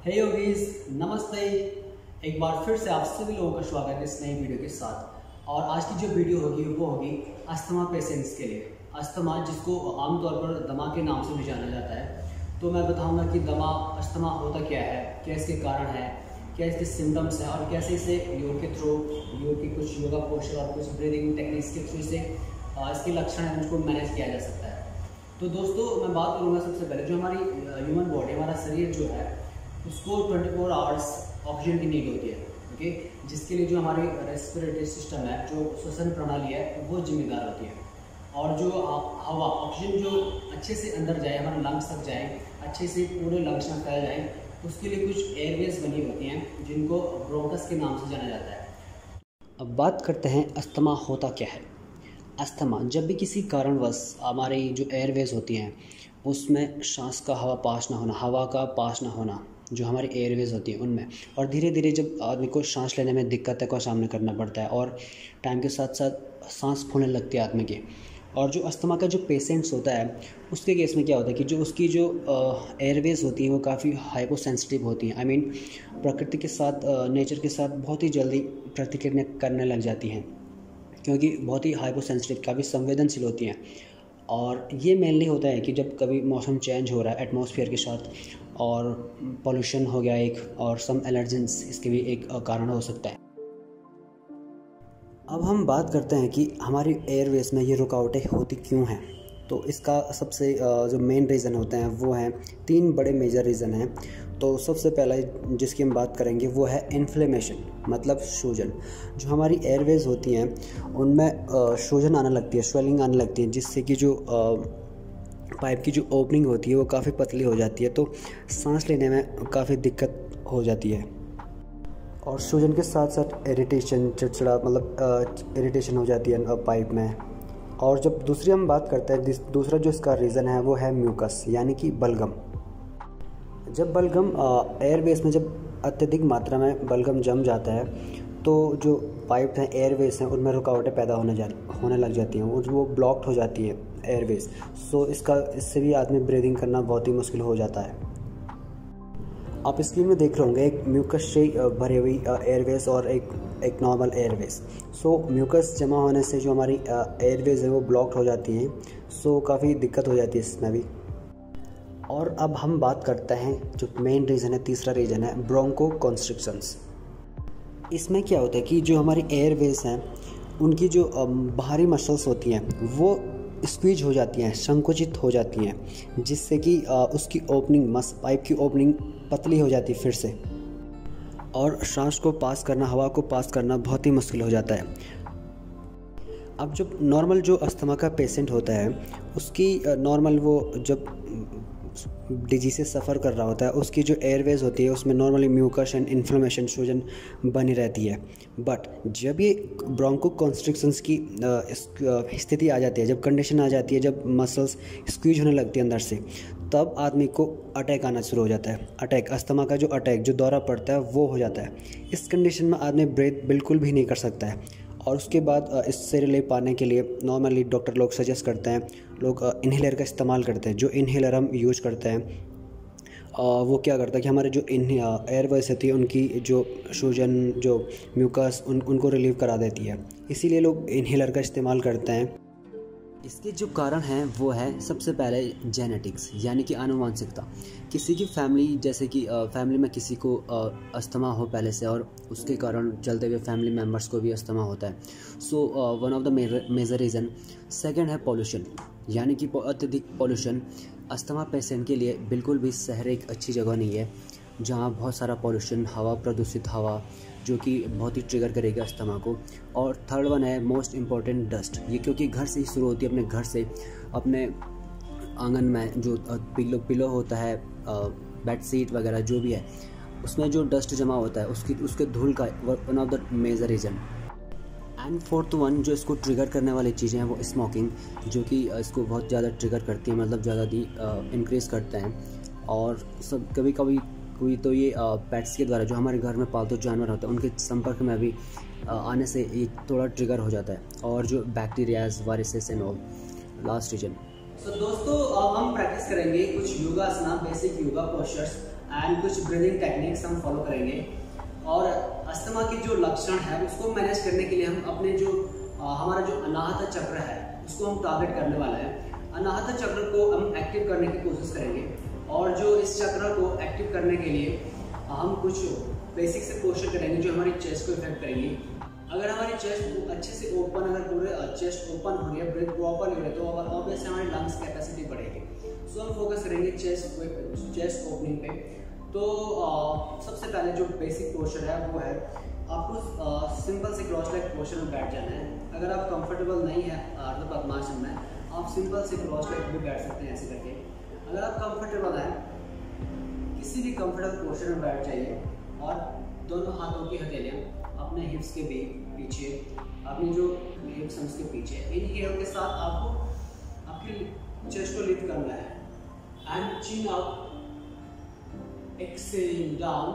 हे yogis, नमस्ते। एक बार फिर से आप सभी लोगों का स्वागत है इस नई वीडियो के साथ। और आज की जो वीडियो होगी वो होगी अस्थमा पेशेंट्स के लिए। अस्थमा, जिसको आमतौर पर दमा के नाम से भी जाना जाता है। तो मैं बताऊंगा कि अस्थमा होता क्या है, क्या इसके कारण है, क्या इसके सिम्टम्स हैं और कैसे इसे योग के थ्रू, योग के कुछ योगा पोस्चर और कुछ ब्रीदिंग टेक्निक्स के थ्रू से इसके लक्षण हैं उनको मैनेज किया जा सकता है। तो दोस्तों, मैं बात करूँगा सबसे पहले जो हमारी ह्यूमन बॉडी, हमारा शरीर जो है उसको 24 आवर्स ऑक्सीजन की नीड होती है। ओके, जिसके लिए जो हमारी रेस्पिरेटरी सिस्टम है, जो श्वसन प्रणाली है, वो जिम्मेदार होती है। और जो हवा, ऑक्सीजन जो अच्छे से अंदर जाए, हमारे लंग्स तक जाए, अच्छे से पूरे लंग्स में फैल जाए, उसके लिए कुछ एयरवेज बनी होती हैं जिनको ब्रोंकस के नाम से जाना जाता है। अब बात करते हैं अस्थमा होता क्या है। अस्थमा जब भी किसी कारणवश हमारी जो एयरवेज होती हैं उसमें सांस का हवा का पास ना होना, जो हमारी एयरवेज होती हैं उनमें, और धीरे धीरे जब आदमी को सांस लेने में दिक्कतों का सामना करना पड़ता है और टाइम के साथ साथ सांस फूलने लगती है आदमी की। और जो अस्थमा का जो पेशेंट्स होता है उसके केस में क्या होता है कि जो उसकी जो एयरवेज होती हैं वो काफ़ी हाइपो सेंसिटिव होती हैं। आई मीन प्रकृति के साथ, नेचर के साथ बहुत ही जल्दी प्रतिक्रिया करने लग जाती हैं, क्योंकि बहुत ही हाइपो सेंसिटिव, काफ़ी संवेदनशील होती हैं। और ये मेनली होता है कि जब कभी मौसम चेंज हो रहा है एटमॉस्फेयर के साथ, और पोल्यूशन हो गया एक, और सम एलर्जेंस इसके भी एक कारण हो सकता है। अब हम बात करते हैं कि हमारी एयरवेज में ये रुकावटें होती क्यों हैं। तो इसका सबसे जो मेन रीज़न होते हैं वो हैं 3 बड़े मेजर रीज़न हैं। तो सबसे पहला जिसकी हम बात करेंगे वो है इन्फ्लेमेशन, मतलब सूजन। जो हमारी एयरवेज होती हैं उनमें सूजन आने लगती है, स्वेलिंग आने लगती है, जिससे कि जो पाइप की जो ओपनिंग होती है वो काफ़ी पतली हो जाती है, तो सांस लेने में काफ़ी दिक्कत हो जाती है। और सूजन के साथ साथ इरिटेशन, चिड़चिड़ा, मतलब इरिटेशन हो जाती है पाइप में। और जब दूसरी हम बात करते हैं, दूसरा जो इसका रीज़न है वो है म्यूकस, यानी कि बलगम। जब बलगम एयरवेज में, जब अत्यधिक मात्रा में बलगम जम जाता है तो जो पाइप हैं, एयरवेज हैं, उनमें रुकावटें पैदा होने लग जाती हैं, वो ब्लॉक्ड हो जाती है एयरवेज। सो इससे भी आदमी ब्रीदिंग करना बहुत ही मुश्किल हो जाता है। आप स्क्रीन में देख रहे होंगे एक म्यूकस से भरी हुई एयरवेज और एक नॉर्मल एयरवेज। सो म्यूकस जमा होने से जो हमारी एयरवेज है वो ब्लॉक्ड हो जाती हैं। सो काफ़ी दिक्कत हो जाती है इसमें भी। और अब हम बात करते हैं जो मेन रीज़न है, तीसरा रीज़न है ब्रोंको कॉन्स्ट्रिक्शंस। इसमें क्या होता है कि जो हमारी एयरवेज हैं उनकी जो बाहरी मसल्स होती हैं वो स्क्वीज हो जाती हैं, संकुचित हो जाती हैं, जिससे कि उसकी ओपनिंग, पाइप की ओपनिंग पतली हो जाती है फिर से, और सांस को पास करना, हवा को पास करना बहुत ही मुश्किल हो जाता है। अब जब नॉर्मल जो अस्थमा का पेशेंट होता है उसकी नॉर्मल, वो जब डिजीज से सफ़र कर रहा होता है, उसकी जो एयरवेज होती है उसमें नॉर्मली म्यूकस एंड इन्फ्लेमेशन, सूजन बनी रहती है। बट जब ये ब्रोंको कॉन्स्ट्रिक्शंस की स्थिति आ जाती है, जब कंडीशन आ जाती है, जब मसल्स स्क्वीज होने लगती है अंदर से, तब आदमी को अटैक आना शुरू हो जाता है। अटैक, अस्थमा का जो अटैक, जो दौरा पड़ता है वो हो जाता है। इस कंडीशन में आदमी ब्रीथ बिल्कुल भी नहीं कर सकता है। और उसके बाद इससे रिलीफ पाने के लिए नॉर्मली डॉक्टर लोग सजेस्ट करते हैं, लोग इन्हेलर का इस्तेमाल करते हैं। जो इन्हेलर हम यूज करते हैं वो क्या करता है कि हमारे जो एयरवेज होती है उनकी जो सूजन, जो म्यूकस, उनको रिलीव करा देती है। इसीलिए लोग इन्हेलर का इस्तेमाल करते हैं। इसके जो कारण हैं वो है सबसे पहले जेनेटिक्स, यानी कि आनुवंशिकता। किसी की फैमिली, जैसे कि फैमिली में किसी को अस्थमा हो पहले से, और उसके कारण चलते हुए फैमिली मेम्बर्स को भी अस्थमा होता है। So one of the major reason. Second है पॉल्यूशन, यानी कि अत्यधिक पॉल्यूशन। अस्थमा पेशेंट के लिए बिल्कुल भी शहर एक अच्छी जगह नहीं है जहाँ बहुत सारा पॉल्यूशन, हवा, प्रदूषित हवा, जो कि बहुत ही ट्रिगर करेगा अस्थमा को। और थर्ड वन है मोस्ट इम्पॉर्टेंट, डस्ट। ये क्योंकि घर से ही शुरू होती है, अपने घर से, अपने आंगन में जो पिलो होता है, बेड शीट वगैरह जो भी है, उसमें जो डस्ट जमा होता है उसके धूल का one of the major reason. And fourth one जो इसको ट्रिगर करने वाली चीज़ें हैं वो स्मोकिंग, जो कि इसको बहुत ज़्यादा ट्रिगर करती है, मतलब ज़्यादा ही इंक्रीज़ करते हैं। और सब कभी कभी कोई तो ये पेट्स के द्वारा, जो हमारे घर में पालतू जानवर होते हैं, उनके संपर्क में भी आने से ये थोड़ा ट्रिगर हो जाता है। और जो bacterias, viruses and all, last reason. So दोस्तों अब हम प्रैक्टिस करेंगे कुछ yogasana, basic yoga postures and कुछ ब्रीदिंग टेक्निक्स हम फॉलो करेंगे। और अस्थमा के जो लक्षण है उसको मैनेज करने के लिए हम अपने जो हमारा जो अनाहत चक्र है उसको हम टारगेट करने वाला है। अनाहत चक्र को हम एक्टिव करने की कोशिश करेंगे और जो इस चक्र को एक्टिव करने के लिए हम कुछ बेसिक से पोस्चर करेंगे जो हमारी चेस्ट को इफेक्ट करेंगी। अगर हमारी चेस्ट अच्छे से ओपन, अगर पूरे चेस्ट ओपन हो रही है, ब्रीथ प्रॉपर हो रही है, तो ऑब्वियसली हमारी लंग्स कैपेसिटी बढ़ेगी। सो हम फोकस करेंगे चेस्ट ओपनिंग पे। तो सबसे पहले जो बेसिक पोस्चर है वो है आपको सिंपल से क्रॉस लेग पोस्चर में बैठ जाना है। अगर आप कंफर्टेबल नहीं है अर्ध पद्मासन में, आप सिंपल से क्रॉस लेग भी बैठ सकते हैं ऐसे करके। अगर आप कंफर्टेबल हैं, किसी भी कंफर्टेबल पोस्चर में बैठ जाइए और दोनों हाथों की हथेलियाँ अपने हिप्स के पीछे, अपनी जो हिप्स हैं उसके पीछे। इनहेल के साथ आपको आपकी चेस्ट को लिफ्ट करना है and chin up, exhale down.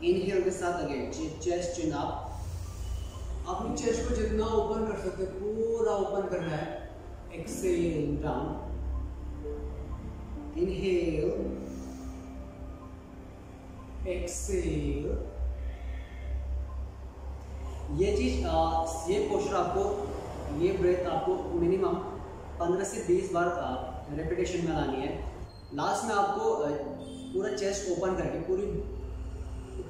Inhale के साथ अगेन चेस्ट चिन अप। अपनी चेस्ट को जितना ओपन कर सकते पूरा ओपन करना है। Exhale down, inhale, exhale. ये पोस्चर आपको, ये ब्रेथ आपको मिनिमम 15 से 20 बार रेपिटेशन में लानी है। लास्ट में आपको पूरा चेस्ट ओपन करके पूरी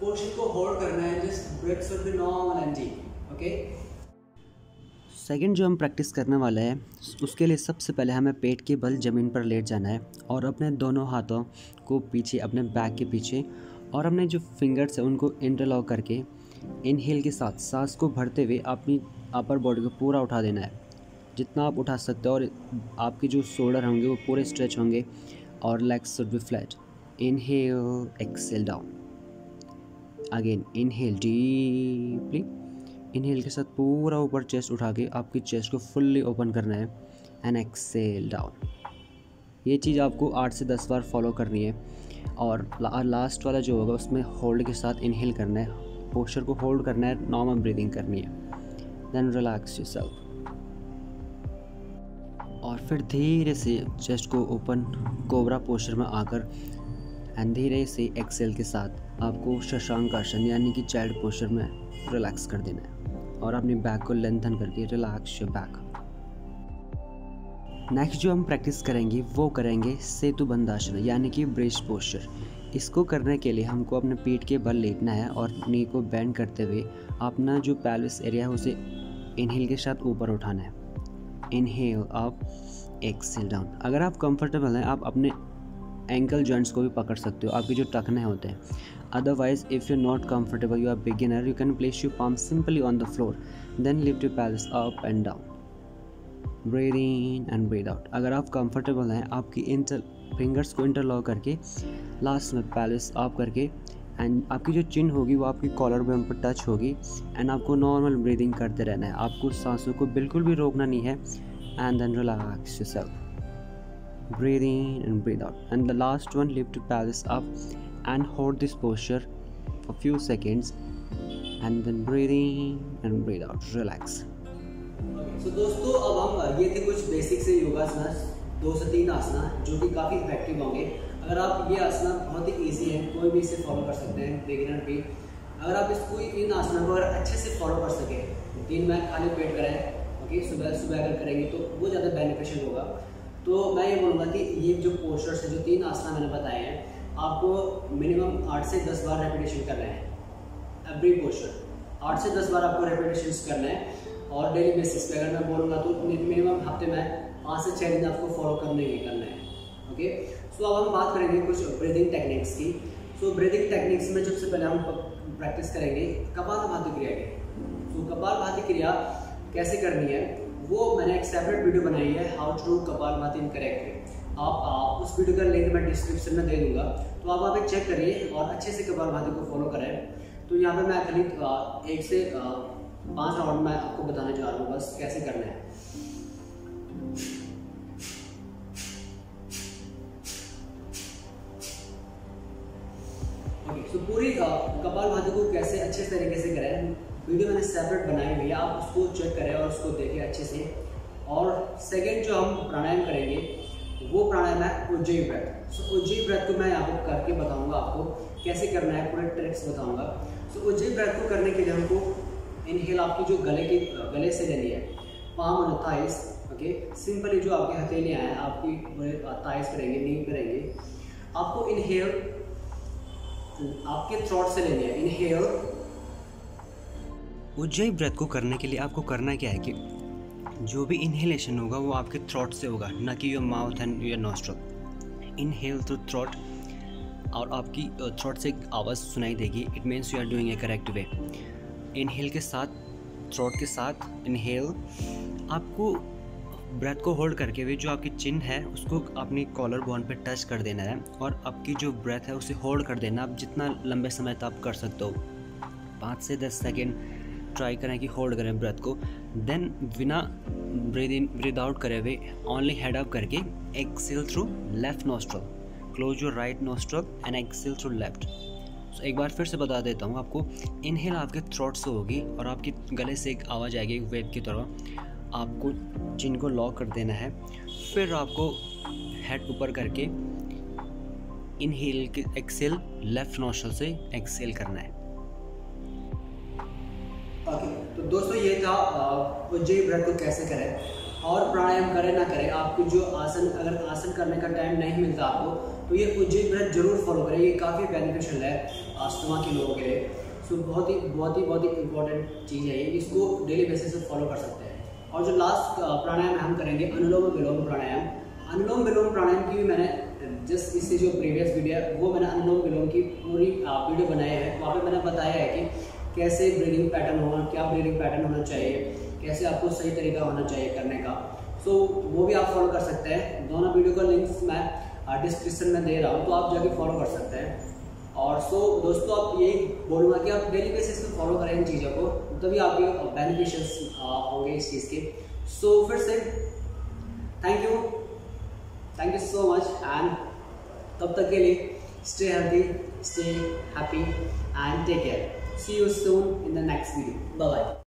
पोस्चर को होल्ड करना है। Just breath should be normal and deep. Okay, second जो हम प्रैक्टिस करने वाले हैं उसके लिए सबसे पहले हमें पेट के बल ज़मीन पर लेट जाना है और अपने दोनों हाथों को पीछे, अपने बैक के पीछे, और अपने जो फिंगर्स हैं उनको इंटरलॉक करके इनहेल के साथ सांस को भरते हुए अपनी अपर बॉडी को पूरा उठा देना है, जितना आप उठा सकते हो। और आपके जो शोल्डर होंगे वो पूरे स्ट्रेच होंगे और legs should be flat. Inhale, exhale down. Again inhale deeply. Inhale के साथ पूरा ऊपर चेस्ट उठा के आपकी चेस्ट को फुल्ली ओपन करना है एंड एक्सेल डाउन। ये चीज़ आपको 8 से 10 बार फॉलो करनी है। और लास्ट वाला जो होगा उसमें होल्ड के साथ इनहेल करना है, पोस्चर को होल्ड करना है, नॉर्मल ब्रीदिंग करनी है। देन रिलैक्स योरसेल्फ और फिर धीरे से चेस्ट को ओपन कोबरा पोस्चर में आकर एंड धीरे से एक्सेल के साथ आपको शशांक आसन यानी कि चाइल्ड पोस्चर में रिलैक्स कर देना है और अपनी बैक को लेंथन करके रिलैक्स योर बैक। नेक्स्ट जो हम प्रैक्टिस करेंगे वो करेंगे सेतु बंधासन यानी कि ब्रेस्ट पोस्चर। इसको करने के लिए हमको अपने पीठ के बल लेटना है और नी को बेंड करते हुए अपना जो पेल्विस एरिया है उसे इनहेल के साथ ऊपर उठाना है। Inhale up, exhale down. अगर आप कंफर्टेबल हैं आप अपने एंकल जॉइंट्स को भी पकड़ सकते हो, आपके जो टखने होते हैं। Otherwise if you not comfortable, you are beginner, you can place your palm simply on the floor, then lift your pelvis up and down, breathe in and breathe out. अगर आप कंफर्टेबल हैं आपकी फिंगर्स को interlock करके last में pelvis up करके and आपकी जो चिन होगी वो आपकी कॉलर बोन पर टच होगी एंड आपको नॉर्मल ब्रीदिंग करते रहना है। आपको सांसों को बिल्कुल भी रोकना नहीं है and then relax yourself, breathe in and breathe out. And the last one, lift your pelvis up and hold this posture for few seconds and then breathe in and breathe out, relax. So दोस्तों अब हम ये थे कुछ basic से योगासना, 2 से 3 आसना जो कि काफ़ी इफेक्टिव होंगे। अगर आप ये आसना बहुत ही ईजी है, कोई भी इसे फॉलो कर सकते हैं, बिगिनर भी। अगर आप इसको इन आसना को अगर अच्छे से फॉलो कर सके, दिन में खाली पेट करें, ओके, सुबह अगर करेंगे तो वो ज़्यादा बेनिफिशियल होगा। तो मैं ये बोलूँगा कि ये जो पोस्चर्स है, जो 3 आसना मैंने बताए हैं, आपको मिनिमम 8 से 10 बार रेपिटेशन करना है। एवरी पोस्चर 8 से 10 बार आपको रेपिटेशन करना है और डेली बेसिस पे अगर मैं बोलूँगा तो मिनिमम हफ्ते में 5 से 6 दिन आपको फॉलो करना ही करना है। ओके, सो अब हम बात करेंगे कुछ ब्रीदिंग टेक्निक्स की। सो ब्रीदिंग टेक्निक्स में सबसे पहले हम प्रैक्टिस करेंगे कपालभाति क्रिया की। सो कपालभाति क्रिया कैसे करनी है वो मैंने एक सेपरेट वीडियो बनाई है, how to do kapalbhati in correctly. आप उस वीडियो का लिंक मैं डिस्क्रिप्शन में दे दूंगा, तो आप वहाँ पे चेक करिए और अच्छे से कपालभाति को फॉलो करें। तो यहाँ पे मैं खाली 1 से 5 राउंड में आपको बताने जा रहा हूँ बस कैसे करना है। ओके, तो पूरी कपालभाति को कैसे अच्छे तरीके से करें वीडियो मैंने सेपरेट बनाई हुई है, आप उसको चेक करें और उसको देखें अच्छे से। और सेकेंड जो हम प्राणायाम करेंगे वो प्राणायाम है उज्जयी ब्रेथ। सो उज्जयी ब्रेथ को मैं यहाँ पे करके बताऊंगा आपको कैसे करना है, पूरे ट्रिक्स बताऊंगा। सो उज्जयी ब्रेथ को करने के लिए हमको इनहेल आपकी जो गले से लेनी है, palm on thighs. Okay, simply जो आपकी हथेलियाँ हैं आपकी थाइस करेंगे, नी करेंगे। आपको इनहेल आपके थ्रोट से लेनी है, इनहेल। उज्जयी ब्रेथ को करने के लिए आपको करना क्या है कि जो भी इनहेलेशन होगा वो आपके थ्रोट से होगा, ना कि your mouth and your nostril. Inhale through throat और आपकी थ्रोट से आवाज़ सुनाई देगी, it means you are doing a correct way. Inhale के साथ, थ्रोट के साथ इनहेल, आपको ब्रेथ को होल्ड करके हुए जो आपकी चिन है उसको अपनी कॉलर बोन पे टच कर देना है और आपकी जो ब्रेथ है उसे होल्ड कर देना। आप जितना लंबे समय तक आप कर सकते हो, 5 से 10 सेकेंड ट्राई करें कि होल्ड करें ब्रेथ को। देन बिना ब्रीद इन ब्रीद आउट करे हुए ओनली हेड अप करके exhale through left nostril, close your right nostril and exhale through left. So एक बार फिर से बता देता हूँ आपको, इनहेल आपके थ्रोट से होगी और आपके गले से एक आवाज़ आएगी वेव की तरह। आपको चिन को लॉक कर देना है, फिर आपको हेड ऊपर करके इनहेल के एक्सेल लेफ्ट नॉस्ट्रल से एक्सेल करना है। ओके, तो दोस्तों ये था उज्जयी ब्रेथ को कैसे करें। और प्राणायाम करें ना करें, आपको जो आसन, अगर आसन करने का टाइम नहीं मिलता आपको, तो ये उज्जयी ब्रेथ जरूर फॉलो करें। ये काफ़ी बेनिफिशियल है अस्थमा के लोगों के लिए। सो बहुत ही इंपॉर्टेंट चीज़ है ये, इसको डेली बेसिस पे फॉलो कर सकते हैं। और जो लास्ट प्राणायाम हम करेंगे अनुलोम विलोम प्राणायाम। अनुलोम विलोम प्राणायाम की भी मैंने जस्ट इससे जो प्रीवियस वीडियो है वो मैंने अनुलोम विलोम की पूरी वीडियो बनाई है। वहाँ पे मैंने बताया है कि कैसे ब्रीदिंग पैटर्न होना, क्या ब्रीदिंग पैटर्न होना चाहिए, कैसे आपको सही तरीका होना चाहिए करने का। सो वो भी आप फॉलो कर सकते हैं। दोनों वीडियो का लिंक्स मैं डिस्क्रिप्शन में दे रहा हूँ, तो आप जाके फॉलो कर सकते हैं। और दोस्तों आप यही बोलूँगा कि आप डेली बेसिस पे फॉलो करें इन चीज़ों को, तभी आपके बेनिफिशियल्स होंगे इस चीज़ के। सो फिर से thank you so much, and तब तक के लिए stay healthy, stay happy and take care. See you soon in the next video. Bye bye.